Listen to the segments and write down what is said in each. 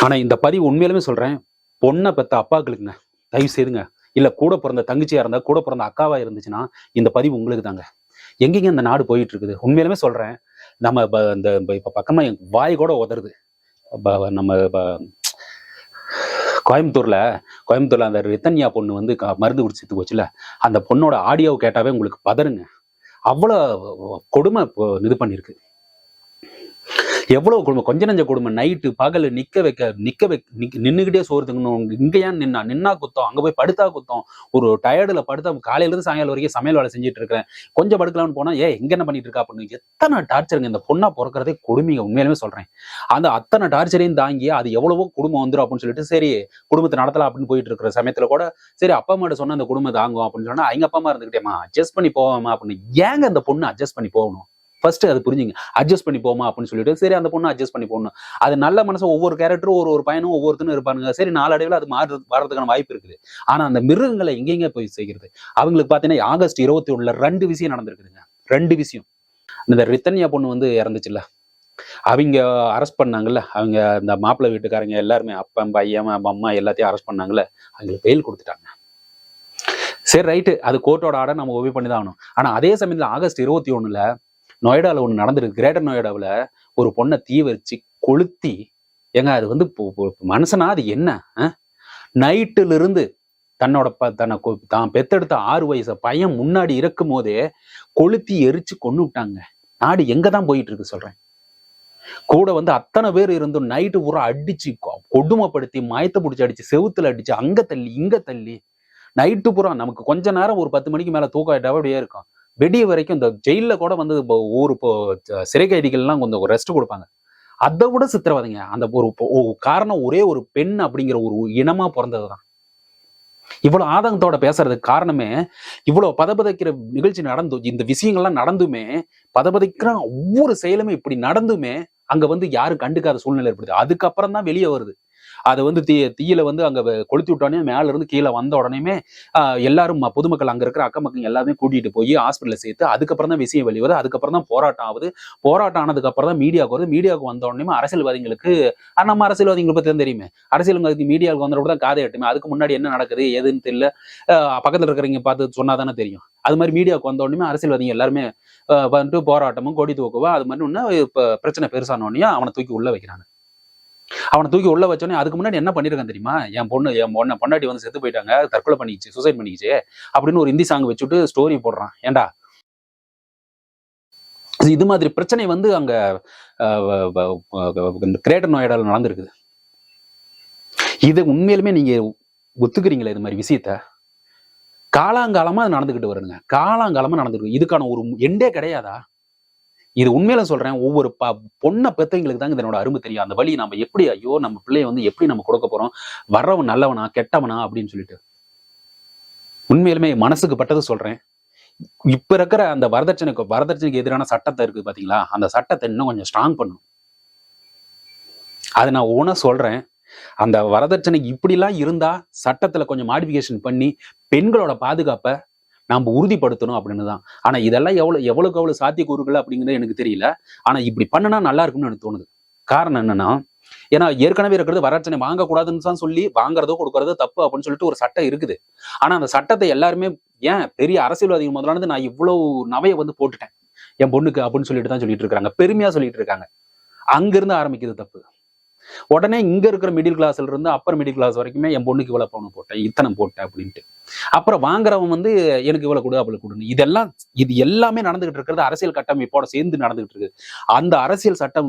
ஆனா இந்த பதிவு உண்மையிலுமே சொல்றேன், பொண்ணை பெத்த அப்பாக்களுக்குங்க, தயவு செய்துங்க, இல்ல கூட பிறந்த தங்கச்சியா இருந்தா, கூட பிறந்த அக்காவா இருந்துச்சுன்னா, இந்த பதிவு உங்களுக்கு தாங்க. எங்கெங்க இந்த நாடு போயிட்டு இருக்குது? உண்மையிலுமே சொல்றேன், நம்ம இந்த இப்ப பக்கமா என் வாய் கூட உதறுது. நம்ம கோயம்புத்தூர்ல அந்த ரித்தன்யா பொண்ணு வந்து மருந்து குடிச்சு செத்து போச்சுல, அந்த பொண்ணோட ஆடியோ கேட்டாவே உங்களுக்கு பதறுங்க. அவ்வளவு கொடுமை இது பண்ணிருக்கு. எவ்வளவு கொடுமை, கொஞ்ச நஞ்ச கொடுமை. நைட்டு பகல் நின்னுகிட்டே சோறு திங்கணும். இங்க ஏன் நின்னா குத்தம், அங்க போய் படுத்தா குத்தம். ஒரு டயர்டுல படுத்தா காலையில இருந்து சாயங்காலம் வரைக்கும் சமையல் வேலை செஞ்சுட்டு இருக்கிறேன், கொஞ்சம் படுக்கலாம்னு போனா எங்க என்ன பண்ணிட்டு இருக்கா அப்படின்னு எத்தனை டார்ச்சருங்க. இந்த பொண்ணா பிறக்கிறதே கொடுமைங்க, உண்மையிலுமே சொல்றேன். அந்த அத்தனை டார்ச்சரையும் தாங்கி அது எவ்வளவோ குடும்பம் வந்துடும் அப்படின்னு சொல்லிட்டு சரி குடும்பத்தை நடத்தலாம் அப்படின்னு போயிட்டு இருக்கிற சமயத்துல கூட சரி அப்பா அம்மாட்ட சொன்னா அந்த குடும்பம் தாங்கும் அப்படின்னு சொன்னா அவங்க அப்பா அம்மா இருந்துகிட்டேமா அட்ஜஸ்ட் பண்ணி போவாமா அப்படின்னு. ஏங்க அந்த பொண்ணு அட்ஜஸ்ட் பண்ணி போகணும்? ஃபர்ஸ்ட் அது புரிஞ்சுங்க. அட்ஜஸ்ட் பண்ணி போமா அப்படின்னு சொல்லிட்டு சரி அந்த பொண்ணு அட்ஜஸ்ட் பண்ணி போகணும். அது நல்ல மனசு, ஒவ்வொரு கேரக்டரும் ஒரு பையனும் ஒவ்வொருத்தனும் இருப்பானுங்க. சரி நாளடைவில் அது வர்றதுக்கான வாய்ப்பு இருக்குது. ஆனா அந்த மிருகங்களை எங்கெங்க போய் செய்கிறது? அவங்களுக்கு பாத்தீங்கன்னா ஆகஸ்ட் 21 2 விஷயம் நடந்திருக்குதுங்க. 2 விஷயம். இந்த ரித்தன்யா பொண்ணு வந்து இறந்துச்சுல்ல, அவங்க அரெஸ்ட் பண்ணாங்கல்ல, அவங்க இந்த மாப்பிள்ளை வீட்டுக்காரங்க எல்லாருமே அப்பன் பையன் அம்மா எல்லாத்தையும் அரெஸ்ட் பண்ணாங்கல்ல, அவங்களுக்கு பெயில் கொடுத்துட்டாங்க. சரி ரைட்டு, அது கோர்ட்டோட ஆர்டர் நம்ம ஒபே பண்ணி தான் ஆகணும். ஆனா அதே சமயத்துல ஆகஸ்ட் 21 நொய்டாவில் ஒன்று நடந்திருக்கு. கிரேட்டர் நொய்டாவில் ஒரு பொண்ணை தீ வச்சு கொளுத்தி, ஏங்க அது வந்து மனுஷனா அது என்ன? நைட்டுல இருந்து தான் பெத்தெடுத்த 6 வயசு பையன் முன்னாடி இருக்கும் போதே கொளுத்தி எரிச்சு கொண்டு விட்டாங்க. நாடு எங்க தான் போயிட்டு இருக்கு சொல்றேன். கூட வந்து அத்தனை பேர் இருந்தும் நைட்டு பூரா அடிச்சு கொடுமைப்படுத்தி மயத்தை பிடிச்சி அடிச்சு செவுத்துல அடிச்சு அங்க தள்ளி இங்க தள்ளி நைட்டு பூரா நமக்கு கொஞ்ச நேரம் ஒரு 10 மணிக்கு மேல தூக்கம் ஆயிட்டாவே அப்படியே இருக்கும். வெடிய வரைக்கும் இந்த ஜெயில கூட வந்து ஊர் சிறை கைதிகள்லாம் கொஞ்சம் ரெஸ்ட் கொடுப்பாங்க. அதை விட சித்திரவதைங்க. அந்த ஒரு காரணம் ஒரே ஒரு பெண் அப்படிங்கிற ஒரு இனமா பிறந்ததுதான். இவ்வளவு ஆதங்கத்தோட பேசுறதுக்கு காரணமே இவ்வளவு பதபதைக்கிற நிகழ்ச்சி நடந்து, இந்த விஷயங்கள்லாம் நடந்துமே, பதபதைக்கிற ஒவ்வொரு செயலுமே இப்படி நடந்துமே அங்க வந்து யாரும் கண்டுக்காத சூழ்நிலை ஏற்படுது. அதுக்கப்புறம் தான் வெளியே வருது. அதை வந்து தீயில வந்து அங்க கொளுத்தி விட்டோடனே மேல இருந்து கீழே வந்த உடனே எல்லாரும் பொதுமக்கள் அங்க இருக்கிற அக்க மக்கள் எல்லாமே கூட்டிட்டு போய் ஹாஸ்பிட்டல்ல சேர்த்து அதுக்கப்புறம் தான் விஷயம் வெளியே வருது. அதுக்கப்புறம் தான் போராட்டம் ஆகுது. போராட்டம் ஆனதுக்கு அப்புறம் தான் மீடியாவுக்கு வருது. மீடியாவுக்கு வந்த உடனே அரசியல்வாதிகளுக்கு நம்ம அரசியல்வாதிகளை பத்தி தான் தெரியுமே. அரசியல்வாதிக்கு மீடியாவுக்கு வந்தோட தான் காதை எட்டுமே. அதுக்கு முன்னாடி என்ன நடக்குது ஏதுன்னு தெரியல, பக்கத்துல இருக்கிறவங்க பார்த்து சொன்னாதானே தெரியும். அது மாதிரி மீடியாவுக்கு வந்த உடனே அரசியல்வாதிகள் எல்லாருமே வந்துட்டு போராட்டமும் கொடி தூக்குவா அது மாதிரி ஒண்ணு பிரச்சனை பெருசான உடனே அவனை தூக்கி உள்ள வைக்கிறாங்க. அவனை தூக்கி உள்ள வச்சோடனே அதுக்கு முன்னாடி என்ன பண்ணிருக்கான் தெரியுமா? என் பொண்டாட்டி வந்து செத்து போயிட்டாங்க, தற்கொலை பண்ணிக்கிச்சு, சூசைட் பண்ணிக்கிச்சு அப்படின்னு ஒரு ஹிந்தி சாங் வச்சுட்டு ஸ்டோரி போடுறான். ஏண்டா இது மாதிரி பிரச்சனை வந்து அங்க கிரேட்டர் நொய்டால நடந்திருக்குது. இது உண்மையிலுமே நீங்க ஒத்துக்கிறீங்களா? இது மாதிரி விஷயத்த காலாங்காலமா அது நடந்துகிட்டு வருங்க. காலாங்காலமா நடந்துருக்கு. இதுக்கான ஒரு எண்டே கிடையாதா? இது உண்மையில சொல்றேன். ஒவ்வொரு பொண்ணை பெத்தவங்களுக்கு தாங்க இதனோட அருமை தெரியும். அந்த வழி நம்ம எப்படி, ஐயோ நம்ம பிள்ளைய வந்து எப்படி நம்ம கொடுக்க போறோம், வர்றவன் நல்லவனா கெட்டவனா அப்படின்னு சொல்லிட்டு. உண்மையிலுமே மனசுக்கு பட்டது சொல்றேன். இப்ப இருக்கிற அந்த வரதட்சணைக்கு எதிரான சட்டத்தை இருக்கு பாத்தீங்களா, அந்த சட்டத்தை இன்னும் கொஞ்சம் ஸ்ட்ராங் பண்ணணும். அதை நான் ஓனா சொல்றேன். அந்த வரதட்சணைக்கு இப்படிலாம் இருந்தா சட்டத்துல கொஞ்சம் மாடிஃபிகேஷன் பண்ணி பெண்களோட பாதுகாப்பை நாம உறுதிப்படுத்தணும் அப்படின்னு தான். ஆனா இதெல்லாம் எவ்வளவு சாத்தியக்கூறுகள் அப்படிங்கிறது எனக்கு தெரியல. ஆனா இப்படி பண்ணனா நல்லா இருக்கும்னு எனக்கு தோணுது. காரணம் என்னன்னா, ஏன்னா ஏற்கனவே இருக்கிறது வரதட்சணை வாங்கக்கூடாதுன்னு தான் சொல்லி வாங்குறதோ கொடுக்கறதோ தப்பு அப்படின்னு சொல்லிட்டு ஒரு சட்டம் இருக்குது. ஆனா அந்த சட்டத்தை எல்லாருமே ஏன் பெரிய அரசியல்வாதிகள் முதலானது நான் இவ்வளவு நவையை வந்து போட்டுட்டேன் என் பொண்ணுக்கு அப்படின்னு சொல்லிட்டு தான் சொல்லிட்டு இருக்காங்க. பெருமையா சொல்லிட்டு இருக்காங்க. அங்கிருந்து ஆரம்பிக்குது தப்பு. உடனே இங்க இருக்கிற மிடில் கிளாஸ்ல இருந்து அப்பர் மிடில் கிளாஸ் வரைக்குமே என் பொண்ணுக்கு இவ்வளவு பவுன் போட்டேன், இத்தனை போட்டேன் அப்படின்ட்டு. அப்புறம் வாங்குறவன் வந்து எனக்கு இவ்வளவு கொடு அவளுக்கு கொடுன்னு. இது எல்லாமே நடந்துகிட்டு இருக்கிறது அரசியல் கட்டமைப்போட சேர்ந்து நடந்துகிட்டு இருக்கு. அந்த அரசியல் சட்டம்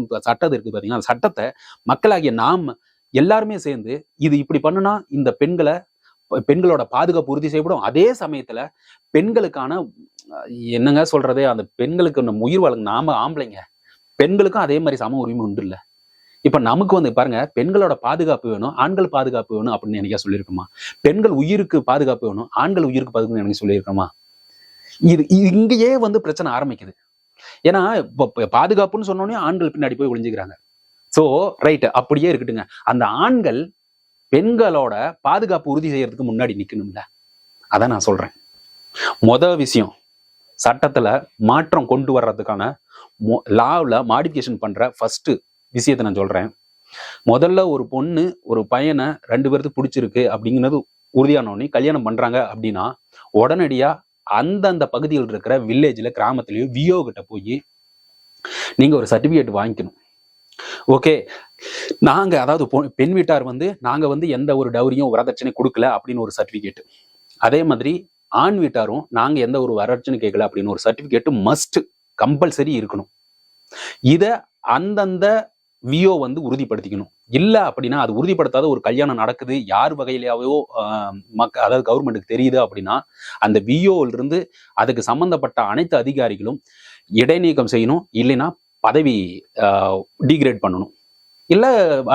இருக்கு பாத்தீங்கன்னா, அந்த சட்டத்தை மக்களாகிய நாம் எல்லாருமே சேர்ந்து இது இப்படி பண்ணுனா இந்த பெண்களோட பாதுகாப்பு உறுதி செய்யப்படும். அதே சமயத்துல பெண்களுக்கான என்னங்க சொல்றதே, அந்த பெண்களுக்கு உயிர் வழங்க நாம ஆம்பளைங்க, பெண்களுக்கும் அதே மாதிரி சம உரிமை உண்டு இல்ல. இப்ப நமக்கு வந்து பாருங்க, பெண்களோட பாதுகாப்பு வேணும், ஆண்கள் பாதுகாப்பு வேணும் அப்படின்னு எனக்கு சொல்லியிருக்கோமா? பெண்கள் உயிருக்கு பாதுகாப்பு வேணும், ஆண்கள் உயிருக்கு பாதுகாப்பு எனக்கு சொல்லியிருக்கோமா? இது இங்கேயே வந்து பிரச்சனை ஆரம்பிக்குது. ஏன்னா பாதுகாப்புன்னு சொன்னோடனே ஆண்கள் பின்னாடி போய் ஒளிஞ்சுக்கிறாங்க. சோ ரைட், அப்படியே இருக்கட்டுங்க. அந்த ஆண்கள் பெண்களோட பாதுகாப்பு உறுதி செய்யறதுக்கு முன்னாடி நிக்கணும்ல. அதான் நான் சொல்றேன். மொதல் விஷயம், சட்டத்துல மாற்றம் கொண்டு வர்றதுக்கான லாவ்ல மாடிஃபிகேஷன் பண்ற ஃபர்ஸ்ட் விஷயத்தை நான் சொல்றேன். முதல்ல ஒரு பொண்ணு ஒரு பையனை 2 பேருக்கு பிடிச்சிருக்கு அப்படிங்கிறது உறுதியானோடனே கல்யாணம் பண்றாங்க அப்படின்னா உடனடியா அந்தந்த பகுதியில் இருக்கிற வில்லேஜ்ல கிராமத்திலயோ விஓ கிட்ட போய் நீங்க ஒரு சர்டிபிகேட் வாங்கிக்கணும். ஓகே, நாங்க அதாவது பெண் வீட்டார் வந்து நாங்க வந்து எந்த ஒரு டவுரியும் வரதட்சணை கொடுக்கல அப்படின்னு ஒரு சர்டிபிகேட், அதே மாதிரி ஆண் வீட்டாரும் நாங்க எந்த ஒரு வரதட்சணை கேட்கல அப்படின்னு ஒரு சர்டிபிகேட் மஸ்ட் கம்பல்சரி இருக்கணும். இத அந்தந்த விஓ வந்து உறுதிப்படுத்திக்கணும். இல்ல அப்படின்னா அது உறுதிப்படுத்தாத ஒரு கல்யாணம் நடக்குது யார் வகையிலேயோ அதாவது கவர்மெண்ட்டுக்கு தெரியுது அப்படின்னா அந்த விஓல இருந்து அதுக்கு சம்பந்தப்பட்ட அனைத்து அதிகாரிகளும் இடைநீக்கம் செய்யணும், இல்லைன்னா பதவி டிகிரேட் பண்ணணும், இல்ல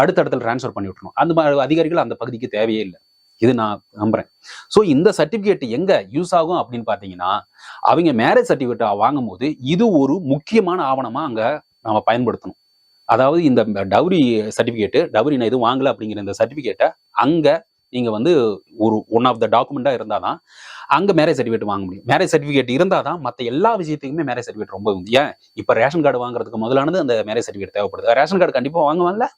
அடுத்த இடத்துல டிரான்ஸ்ஃபர் பண்ணி விட்டணும். அந்த மாதிரி அதிகாரிகள் அந்த பகுதிக்கு தேவையே இல்லை. இது நான் நம்புறேன். ஸோ இந்த சர்டிபிகேட் எங்க யூஸ் ஆகும் அப்படின்னு பாத்தீங்கன்னா அவங்க மேரேஜ் சர்டிபிகேட் வாங்கும் போது இது ஒரு முக்கியமான ஆவணமா அங்க நம்ம பயன்படுத்தணும். அதாவது இந்த டவுரி சர்டிபிகேட், டவுரி நான் எதுவும் வாங்கல அப்படிங்கிற இந்த சர்டிபிகேட்டை அங்க நீங்க வந்து ஒரு ஒன் ஆஃப் த டாக்குமெண்டா இருந்தாதான் அங்க மேரேஜ் சர்டிபிகேட் வாங்க முடியும். மேரேஜ் சர்டிபிகேட் இருந்தாதான் மற்ற எல்லா விஷயத்துக்குமே மேரேஜ் சர்டிபிகேட் ரொம்ப உண்டு. ஏன் இப்ப ரேஷன் கார்டு வாங்குறதுக்கு முதலானது அந்த மேரேஜ் சர்டிபிகேட் தேவைப்படுது. ரேஷன் கார்டு கண்டிப்பா வாங்குவாங்கல்ல,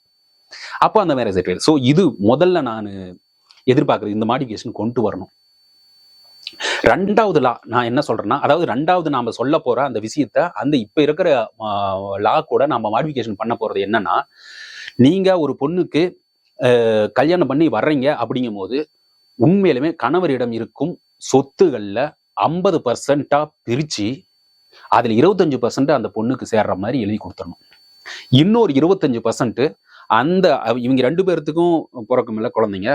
அப்போ அந்த மேரேஜ் சர்டிபிகேட். ஸோ இது முதல்ல நான் எதிர்பார்க்குறது இந்த மாடிஃபிகேஷன் கொண்டு வரணும். ரெண்டாவது லா நான் என்ன சொல்றேன்னா, அதாவது ரெண்டாவது நாம சொல்ல போற அந்த விஷயத்த அந்த இப்ப இருக்கிற லா கூட நம்ம மாடிஃபிகேஷன் பண்ண போறது என்னன்னா, நீங்க ஒரு பொண்ணுக்கு கல்யாணம் பண்ணி வர்றீங்க அப்படிங்கும் போது உண்மையிலுமே கணவரிடம் இருக்கும் சொத்துகள்ல 50% பிரிச்சு அதுல 25% அந்த பொண்ணுக்கு சேர்ற மாதிரி எழுதி கொடுத்துடணும். இன்னொரு 25% அந்த இவங்க 2 பேர்த்துக்கும் பிறக்குமில்ல குழந்தைங்க,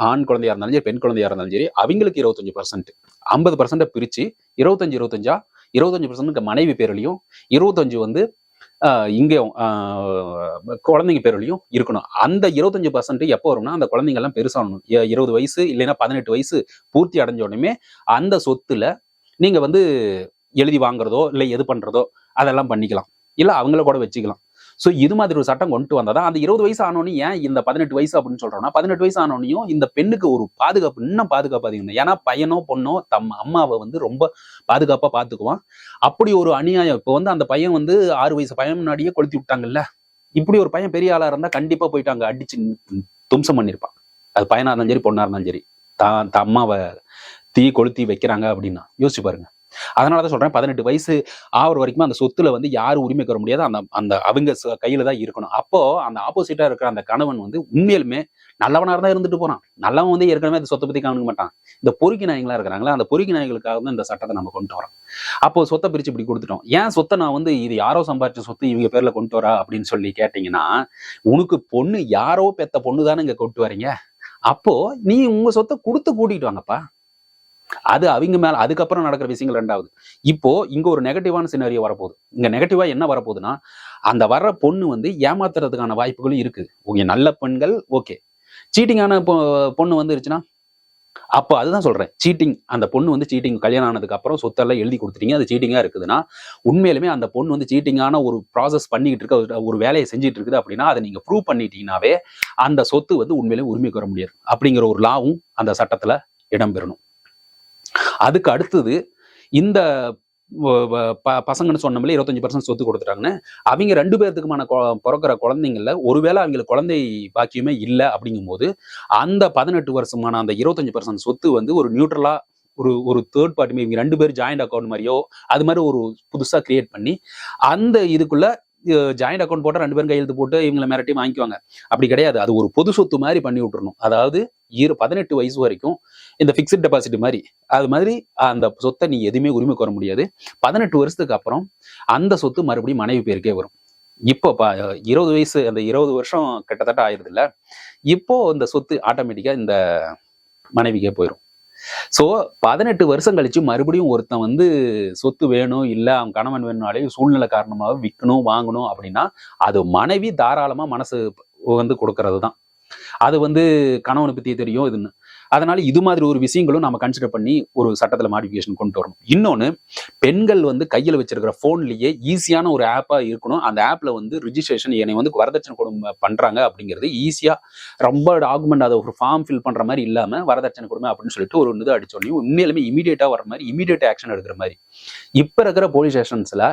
ஆண் குழந்தையா இருந்தாலும் சரி பெண் குழந்தையா இருந்தாலும் சரி அவங்களுக்கு 25%, 50% பிரிச்சு 25% மனைவி பேர்லயும் 25 வந்து இங்கேயும் குழந்தைங்க பேர்லயும் இருக்கணும். அந்த 25% எப்போ வரும்னா அந்த குழந்தைங்க எல்லாம் பெருசாகணும். 20 வயசு இல்லைன்னா 18 வயசு பூர்த்தி அடைஞ்ச உடனே அந்த சொத்துல நீங்க வந்து எழுதி வாங்குறதோ இல்லை எது பண்றதோ அதெல்லாம் பண்ணிக்கலாம், இல்ல அவங்கள கூட வச்சுக்கலாம். ஸோ இது மாதிரி ஒரு சட்டம் கொண்டு வந்தாதான் அந்த 20 வயசு ஆனோன்னு ஏன் இந்த 18 வயசு அப்படின்னு சொல்றோம்னா 18 வயசு ஆனோனையும் இந்த பெண்ணுக்கு ஒரு பாதுகாப்பு, இன்னும் பாதுகாப்பு அதிகம். ஏன்னா பையனோ பொண்ணோ தம் அம்மாவை வந்து ரொம்ப பாதுகாப்பா பாத்துக்குவான். அப்படி ஒரு அநியாயம் இப்போ வந்து அந்த பையன் வந்து 6 வயசு பையன் முன்னாடியே கொளுத்தி விட்டாங்கல்ல, இப்படி ஒரு பையன் பெரிய ஆளா இருந்தா கண்டிப்பா போயிட்டு அங்க அடிச்சு தும்சம் பண்ணிருப்பான். அது பையனா இருந்தாலும் சரி பொண்ணா இருந்தாலும் சரி, தான் அம்மாவை தீ கொளுத்தி வைக்கிறாங்க அப்படின்னா யோசிச்சு பாருங்க. அதனாலதான் சொல்றேன் 18 வயசு ஆகிற வரைக்கும் அந்த சொத்துல வந்து யாரும் உரிமை பெற முடியாது, அந்த அந்த அவங்க கையில தான் இருக்கணும். அப்போ அந்த ஆப்போசிட்டா இருக்கிற அந்த கணவன் வந்து உண்மையிலுமே நல்லவனா இருந்தா இருந்துட்டு போறான், நல்லவன் வந்து ஏற்கனவே அந்த சொத்தை பத்தி கவனிக்க மாட்டான். இந்த பொறுக்கி நாய்களா இருக்கிறாங்களா, அந்த பொறுக்கி நாய்களுக்காக தான் இந்த சட்டத்தை நம்ம கொண்டு வரோம். அப்போ சொத்தை பிரிச்சு இப்படி கொடுத்துட்டோம். ஏன் சொத்தை நான் வந்து இது யாரோ சம்பாதிச்ச சொத்து இவங்க பேர்ல கொண்டு வரா அப்படின்னு சொல்லி கேட்டீங்கன்னா, உனக்கு பொண்ணு யாரோ பெத்த பொண்ணு தானே இங்க கொண்டு வரீங்க, அப்போ நீ உங்க சொத்தை கொடுத்து கூட்டிட்டு வாங்கப்பா. அது அவங்க மேல அதுக்கப்புறம் நடக்கிற விஷயங்கள் ரெண்டாவது. இப்போ இங்க ஒரு நெகட்டிவான சினாரியோ வரப்போகுது. இங்க நெகட்டிவா என்ன வரப்போகுதுன்னா, அந்த வர்ற பொண்ணு வந்து ஏமாத்துறதுக்கான வாய்ப்புகளும் இருக்குது. உங்க நல்ல பெண்கள் ஓகே, சீட்டிங்கான பொண்ணு வந்துருச்சுன்னா அப்போ அதுதான் சொல்றேன், சீட்டிங். அந்த பொண்ணு வந்து சீட்டிங் கல்யாணம் ஆனதுக்கு அப்புறம் சொத்தெல்லாம் எழுதி கொடுத்துட்டீங்க, அது சீட்டிங்கா இருக்குதுன்னா உண்மையிலுமே அந்த பொண்ணு வந்து சீட்டிங்கான ஒரு ப்ராசஸ் பண்ணிக்கிட்டு இருக்க, ஒரு வேலையை செஞ்சுட்டு இருக்குது அப்படின்னா அதை நீங்க ப்ரூவ் பண்ணிட்டீங்கன்னாவே அந்த சொத்து வந்து உண்மையிலே உரிமைக்கு வர முடியாது அப்படிங்கிற ஒரு லாவும் அந்த சட்டத்துல இடம்பெறணும். அதுக்கு அடுத்தது இந்த பசங்கன்னு சொன்னோம்ல 25% சொத்து கொடுத்துட்டாங்கன்னு, அவங்க 2 பேர்த்துக்குமான பிறக்கிற குழந்தைங்கள்ல ஒருவேளை அவங்களுக்கு குழந்தை பாக்கியமே இல்லை அப்படிங்கும் போது அந்த 18 வருஷமான அந்த 25% சொத்து வந்து ஒரு நியூட்ரலா ஒரு தேர்ட் பார்ட்டி இவங்க 2 பேர் ஜாயிண்ட் அக்கௌண்ட் மாதிரியோ அது மாதிரி ஒரு புதுசா கிரியேட் பண்ணி அந்த இதுக்குள்ள ஜாயிண்ட் அக்கௌண்ட் போட்டால் 2 பேரும் கையெழுத்து போட்டு இவங்களை மிரட்டி வாங்கிக்குவாங்க. அப்படி கிடையாது, அது ஒரு பொது சொத்து மாதிரி பண்ணி விட்டுறணும். அதாவது 18 வயசு வரைக்கும் இந்த பிக்ஸ்ட் டெபாசிட் மாதிரி, அது மாதிரி அந்த சொத்தை நீ எதுவுமே உரிமை கோர முடியாது. 18 வருஷத்துக்கு அப்புறம் அந்த சொத்து மறுபடியும் மனைவி பேருக்கே வரும். இப்போ 20 வயசு அந்த 20 வருஷம் கிட்டத்தட்ட ஆயிருது இல்ல, இப்போ இந்த சொத்து ஆட்டோமேட்டிக்கா இந்த மனைவிக்கே போயிடும். ஸோ 18 வருஷம் கழிச்சு மறுபடியும் ஒருத்தன் வந்து சொத்து வேணும் இல்ல அவன் கணவன் வேணும்னாலே சூழ்நிலை காரணமாக விற்கணும் வாங்கணும் அப்படின்னா அது மனைவி தாராளமா மனசு வந்து கொடுக்கறது தான். அது வந்து கணவனை பத்தி தெரியும் இதுன்னு. அதனால இது மாதிரி ஒரு விஷயங்களும் நம்ம கன்சிடர் பண்ணி ஒரு சட்டத்துல மாடிஃபிகேஷன் கொண்டு வரணும். இன்னொன்னு, பெண்கள் வந்து கையில வச்சிருக்கிற போன்லயே ஈஸியான ஒரு ஆப்பா இருக்கணும். அந்த ஆப்ல வந்து ரிஜிஸ்ட்ரேஷன் என்னை வந்து வரதட்சணை கொடுமை பண்றாங்க அப்படிங்கிறது ஈஸியா ரொம்ப டாக்குமெண்ட் அதை ஒரு ஃபார்ம் ஃபில் பண்ற மாதிரி இல்லாம வரதட்சணை கொடுமை அப்படின்னு சொல்லிட்டு ஒரு இது அடிச்சோடனே உண்மையிலுமே இமீடியட்டா வர மாதிரி இமீடியட் ஆக்ஷன் எடுக்கிற மாதிரி இப்ப இருக்கிற போலீஸ் ஸ்டேஷன்ஸ்ல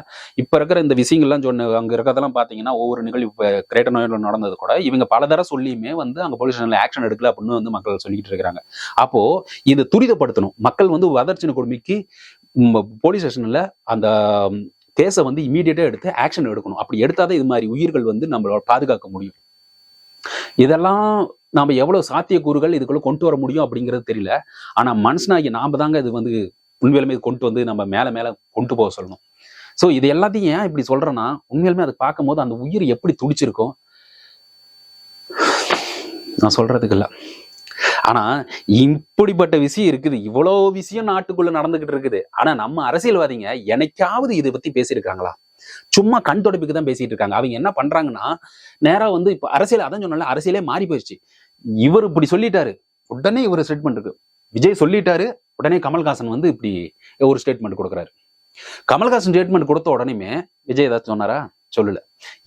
இப்ப இருக்கிற இந்த விஷயங்கள்லாம் சொன்ன அங்க இருக்கிறதெல்லாம் பாத்தீங்கன்னா ஒவ்வொரு நிகழ்வு இப்ப கிரேட்டர் நோயில் நடந்தது கூட இவங்க பல தடவை சொல்லியுமே வந்து அங்க போலீஸ் ஸ்டேஷன்ல ஆக்ஷன் எடுக்கல அப்படின்னு வந்து மக்கள் சொல்லிட்டு இருக்கிறாங்க. அப்போ இதை துரிதப்படுத்தணும். மக்கள் வந்து வரதட்சணை கொடுமைக்கு போலீஸ் ஸ்டேஷன்ல அந்த கேஸை வந்து இமீடியட்டா எடுத்து ஆக்ஷன் எடுக்கணும். அப்படி எடுத்தாதான் இது மாதிரி உயிர்கள் வந்து நம்மளோட பாதுகாக்க முடியும். இதெல்லாம் நாம எவ்வளவு சாத்தியக்கூறுகள் இதுக்குள்ள கொண்டு வர முடியும் அப்படிங்கிறது தெரியல. ஆனா மனுஷனாகி நாம தாங்க இது வந்து உண்மையிலுமே கொண்டு வந்து நம்ம மேல கொண்டு போக சொல்லணும். ஸோ இது எல்லாத்தையும் ஏன் இப்படி சொல்றேன்னா, உண்மையிலுமே அதை பார்க்கும்போது அந்த உயிர் எப்படி துடிச்சிருக்கும் நான் சொல்றதுக்கு இல்லை. ஆனா இப்படிப்பட்ட விஷயம் இருக்குது, இவ்வளோ விஷயம் நாட்டுக்குள்ள நடந்துகிட்டு இருக்குது. ஆனா நம்ம அரசியல்வாதிங்க என்னைக்காவது இதை பத்தி பேசியிருக்காங்களா? சும்மா கண் தொடப்புக்கு தான் பேசிட்டு இருக்காங்க. அவங்க என்ன பண்றாங்கன்னா, நேரா வந்து இப்ப அரசியல் அதான் சொன்னால அரசியலே மாறி போயிடுச்சு. இவர் இப்படி சொல்லிட்டாரு, உடனே இவர் ஸ்டேட்மெண்ட் இருக்கு. விஜய் சொல்லிட்டாரு, உடனே கமல்ஹாசன் வந்து இப்படி ஒரு ஸ்டேட்மெண்ட் கொடுக்குறாரு. கமல்ஹாசன் ஸ்டேட்மெண்ட் கொடுத்த உடனே விஜய் ஏதாச்சும் சொன்னாரா? சொல்லல.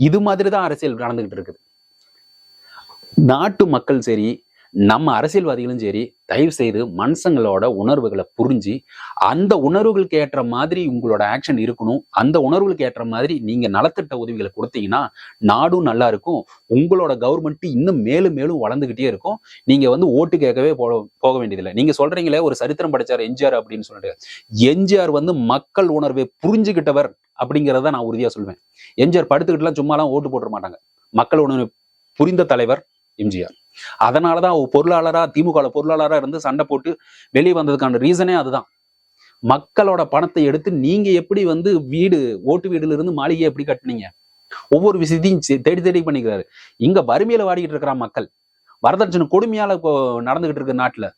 இது மாதிரிதான் அரசியல் நடந்துகிட்டு இருக்குது. நாட்டு மக்கள் சரி, நம்ம அரசியல்வாதிகளும் சரி, தயவு செய்து மனுஷங்களோட உணர்வுகளை புரிஞ்சு அந்த உணர்வுகளுக்கு ஏற்ற மாதிரி உங்களோட ஆக்ஷன் இருக்கணும். அந்த உணர்வுகளுக்கு ஏற்ற மாதிரி நீங்க நலத்திட்ட உதவிகளை கொடுத்தீங்கன்னா நாடும் நல்லா இருக்கும். உங்களோட கவர்மெண்ட் இன்னும் மேலும் மேலும் வளர்ந்துகிட்டே இருக்கும். நீங்க வந்து ஓட்டு கேட்கவே போக வேண்டியதில்லை. நீங்க சொல்றீங்களே ஒரு சரித்திரம் படைச்சார் எம்ஜிஆர் அப்படின்னு சொல்லிட்டு, எம்ஜிஆர் வந்து மக்கள் உணர்வை புரிஞ்சுக்கிட்டவர் அப்படிங்கிறத நான் உறுதியா சொல்வேன். எம்ஜிஆர் படுத்துக்கிட்டுலாம் சும்மாலாம் ஓட்டு போட்டுற மாட்டாங்க. மக்கள் உணர்வை புரிந்த தலைவர் எம்ஜிஆர். அதனாலதான் பொருளாளரா திமுக பொருளாளரா இருந்து சண்டை போட்டு வெளியே வந்ததுக்கான ரீசனே அதுதான். மக்களோட பணத்தை எடுத்து நீங்க எப்படி வந்து ஓட்டு வீடுல இருந்து மாளிகையை எப்படி கட்டுனீங்க? ஒவ்வொரு விஷயத்தையும் தேடி தேடி பண்ணிக்கிறாரு. இங்க வறுமையில வாடிக்கிட்டு இருக்கிற மக்கள், வரதட்சணை கொடுமையால இப்போ நடந்துகிட்டு இருக்க நாட்டுல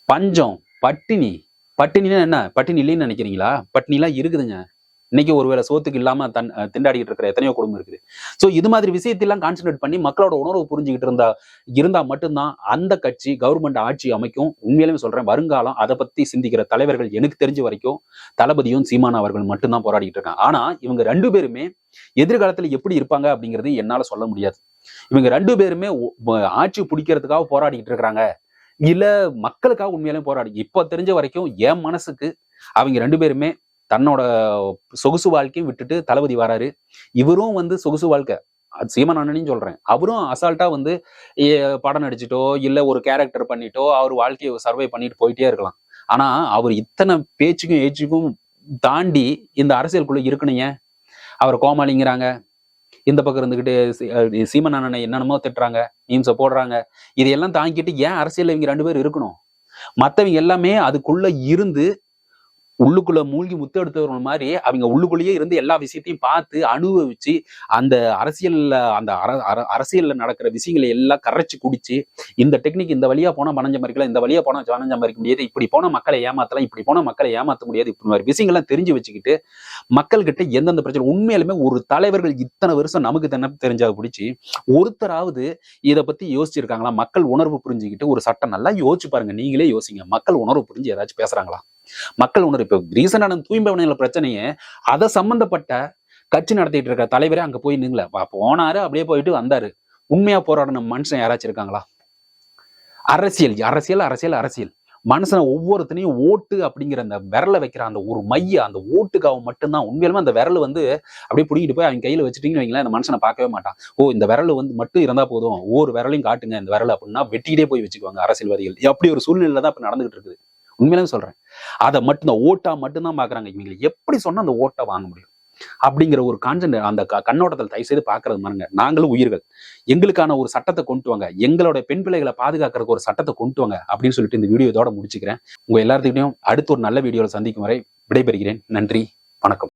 பஞ்சம், பட்டினின்னா என்ன? பட்டினி இல்லைன்னு நினைக்கிறீங்களா? பட்டினி எல்லாம் இருக்குதுங்க. இன்னைக்கு ஒருவேளை சோத்துக்கு இல்லாம திண்டாடிட்டு இருக்கிற எத்தனையோ குடும்பம் இருக்குது. ஸோ இது மாதிரி விஷயத்தெல்லாம் கான்சென்ட்ரேட் பண்ணி மக்களோட உணர்வு புரிஞ்சுக்கிட்டு இருந்தா மட்டும்தான் அந்த கட்சி கவர்மெண்ட் ஆட்சி அமைக்கும். உண்மையிலுமே சொல்றேன், வருங்காலம் அதை பத்தி சிந்திக்கிற தலைவர்கள் எனக்கு தெரிஞ்ச வரைக்கும் தளபதியும் சீமான் அவர்கள் மட்டும்தான் போராடிட்டு இருக்காங்க. ஆனா இவங்க ரெண்டு பேருமே எதிர்காலத்துல எப்படி இருப்பாங்க அப்படிங்கிறது என்னால சொல்ல முடியாது. இவங்க ரெண்டு பேருமே ஆட்சி பிடிக்கிறதுக்காக போராடிக்கிட்டு இருக்கிறாங்க, இல்ல மக்களுக்காக உண்மையிலுமே போராடி. இப்போ தெரிஞ்ச வரைக்கும் என் மனசுக்கு அவங்க ரெண்டு பேருமே தன்னோட சொகுசு வாழ்க்கையை விட்டுட்டு தளபதி வராரு. இவரும் வந்து சொகுசு வாழ்க்கை, சீமான் அண்ணனையும் சொல்றேன், அவரும் அசால்ட்டா வந்து படம் நடிச்சுட்டோ இல்ல ஒரு கேரக்டர் பண்ணிட்டோ அவர் வாழ்க்கையை சர்வை பண்ணிட்டு போயிட்டே இருக்கலாம். ஆனா அவர் இத்தனை பேச்சுக்கும் ஏச்சுக்கும் தாண்டி இந்த அரசியலுக்குள்ள இருக்கணுங்க. அவர் கோமாளிங்கிறாங்க, இந்த பக்கம் இருந்துகிட்டு சீமான் அண்ணனை என்னென்னமோ திட்டுறாங்க, மீம்ஸை போடுறாங்க. இதையெல்லாம் தாங்கிட்டு ஏன் அரசியல் இவங்க ரெண்டு பேரும் இருக்கணும்? மற்றவங்க எல்லாமே அதுக்குள்ள இருந்து உள்ளுக்குள்ள மூழ்கி முத்து எடுத்தவர்கள் மாதிரி அவங்க உள்ளுக்குள்ளேயே இருந்து எல்லா விஷயத்தையும் பார்த்து அனுபவிச்சு அந்த அரசியல்ல நடக்கிற விஷயங்களை எல்லாம் கரைச்சு குடிச்சு, இந்த டெக்னிக் இந்த வழியா போனா பணம் சம்பாதிக்கலாம், இந்த வழியா போனா பணம் சம்பாதிக்க முடியாது, இப்படி போனா மக்களை ஏமாத்தலாம், இப்படி போனா மக்களை ஏமாத்த முடியாது, இப்படி மாதிரி விஷயங்கள்லாம் தெரிஞ்சு வச்சுக்கிட்டு மக்கள்கிட்ட எந்தெந்த பிரச்சனை உண்மையிலுமே ஒரு தலைவர்கள் இத்தனை வருஷம் நமக்கு தெரிஞ்சா பிடிச்சி ஒருத்தராவது இதை பத்தி யோசிச்சிருக்காங்களா? மக்கள் உணர்வு புரிஞ்சுக்கிட்டு ஒரு சட்டம் நல்லா யோசிச்சு பாருங்க. நீங்களே யோசிங்க, மக்கள் உணர்வு புரிஞ்சு ஏதாச்சும் பேசுறாங்களா? மக்கள் உணர்வு இப்ப ரீசெண்டான தூய்மை பணியாளர் பிரச்சனையே அதை சம்பந்தப்பட்ட கட்சி நடத்திட்டு இருக்க தலைவரே அங்க போய் நிங்கல போனாரு, அப்படியே போயிட்டு வந்தாரு. உண்மையா போராடின மனுஷன் யாராச்சும் இருக்காங்களா? அரசியல் அரசியல் அரசியல் அரசியல் மனுஷனை ஒவ்வொருத்தனையும் ஓட்டு அப்படிங்கிற அந்த விரலை வைக்கிற அந்த ஒரு அந்த ஓட்டுக்காக மட்டும்தான். உண்மையிலுமே அந்த விரல் வந்து அப்படியே பிடிக்கிட்டு போய் அவங்க கையில வச்சுட்டீங்கன்னு வைங்களேன், அந்த மனுஷனை பார்க்கவே மாட்டான். இந்த விரல் வந்து மட்டும் இருந்தா போதும், ஒவ்வொரு விரலையும் காட்டுங்க இந்த விரல் அப்படின்னா வெட்டிக்கிட்டே போய் வச்சுக்குவாங்க அரசியல்வாதிகள். அப்படி ஒரு சூழ்நிலை தான் இப்ப நடந்துகிட்டு இருக்குது. உண்மையிலே சொல்றேன், அதை மட்டும்தான் ஓட்டா மட்டும்தான் பாக்குறாங்க. இவங்க எப்படி சொன்னா அந்த ஓட்டை வாங்க முடியும் அப்படிங்கிற ஒரு கான்சென்ட் அந்த கண்ணோட்டத்தில் தயவு செய்து பாக்குறது பாருங்க. நாங்களும் உயிர்கள், எங்களுக்கான ஒரு சட்டத்தை கொண்டு வாங்க, எங்களோட பெண் பிள்ளைகளை பாதுகாக்கிறதுக்கு ஒரு சட்டத்தை கொண்டு வாங்க அப்படின்னு சொல்லிட்டு இந்த வீடியோ இதோட முடிச்சுக்கிறேன். உங்க எல்லாத்துக்கிட்டையும் அடுத்த ஒரு நல்ல வீடியோவில் சந்திக்கும் வரை விடைபெறுகிறேன். நன்றி, வணக்கம்.